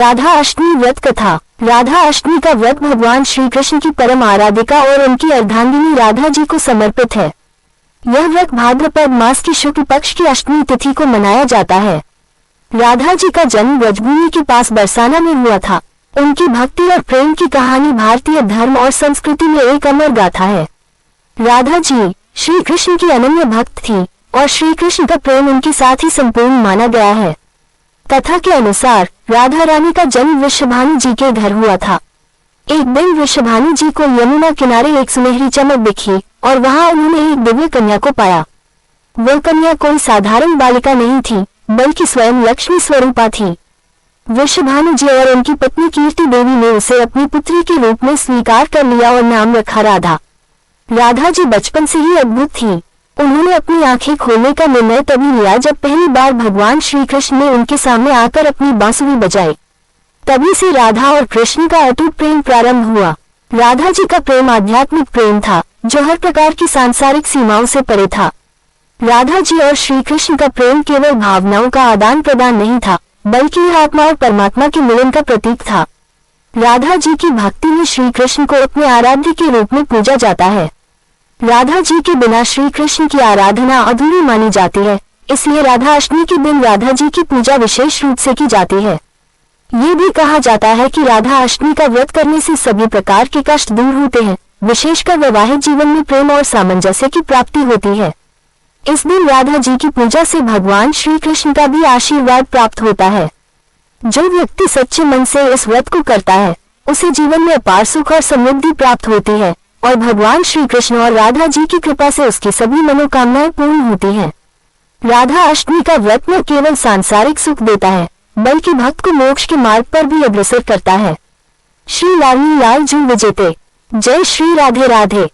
राधा अष्टमी व्रत कथा। राधा अष्टमी का व्रत भगवान श्री कृष्ण की परम आराधिका और उनकी अर्धांगिनी राधा जी को समर्पित है। यह व्रत भाद्रपद मास की शुक्ल पक्ष की अष्टमी तिथि को मनाया जाता है। राधा जी का जन्म ब्रजभूमि के पास बरसाना में हुआ था। उनकी भक्ति और प्रेम की कहानी भारतीय धर्म और संस्कृति में एक अमर गाथा है। राधा जी श्री कृष्ण की अनन्य भक्त थी और श्री कृष्ण का प्रेम उनके साथ ही संपूर्ण माना गया है। कथा के अनुसार राधा रानी का जन्म वृषभानु जी के घर हुआ था। एक दिन वृषभानु जी को यमुना किनारे एक सुनहरी चमक दिखी और वहां उन्होंने एक दिव्य कन्या को पाया। वह कन्या कोई साधारण बालिका नहीं थी, बल्कि स्वयं लक्ष्मी स्वरूपा थी। वृषभानु जी और उनकी पत्नी कीर्ति देवी ने उसे अपनी पुत्री के रूप में स्वीकार कर लिया और नाम रखा राधा। राधा जी बचपन से ही अद्भुत थी। उन्होंने अपनी आंखें खोलने का निर्णय तभी लिया जब पहली बार भगवान श्री कृष्ण ने उनके सामने आकर अपनी बांसुरी बजाई। तभी से राधा और कृष्ण का अटूट प्रेम प्रारंभ हुआ। राधा जी का प्रेम आध्यात्मिक प्रेम था, जो हर प्रकार की सांसारिक सीमाओं से परे था। राधा जी और श्री कृष्ण का प्रेम केवल भावनाओं का आदान प्रदान नहीं था, बल्कि यह आत्मा और परमात्मा के मिलन का प्रतीक था। राधा जी की भक्ति में श्री कृष्ण को अपने आराध्य के रूप में पूजा जाता है। राधा जी के बिना श्री कृष्ण की आराधना अधूरी मानी जाती है, इसलिए राधा अष्टमी के दिन राधा जी की पूजा विशेष रूप से की जाती है। ये भी कहा जाता है कि राधा अष्टमी का व्रत करने से सभी प्रकार के कष्ट दूर होते हैं, विशेषकर वैवाहिक जीवन में प्रेम और सामंजस्य की प्राप्ति होती है। इस दिन राधा जी की पूजा से भगवान श्री कृष्ण का भी आशीर्वाद प्राप्त होता है। जो व्यक्ति सच्चे मन से इस व्रत को करता है, उसे जीवन में अपार सुख और समृद्धि प्राप्त होती है और भगवान श्री कृष्ण और राधा जी की कृपा से उसकी सभी मनोकामनाएं पूर्ण होती हैं। राधा अष्टमी का व्रत न केवल सांसारिक सुख देता है, बल्कि भक्त को मोक्ष के मार्ग पर भी अग्रसर करता है। श्री लाल जू विजेते। जय श्री राधे राधे।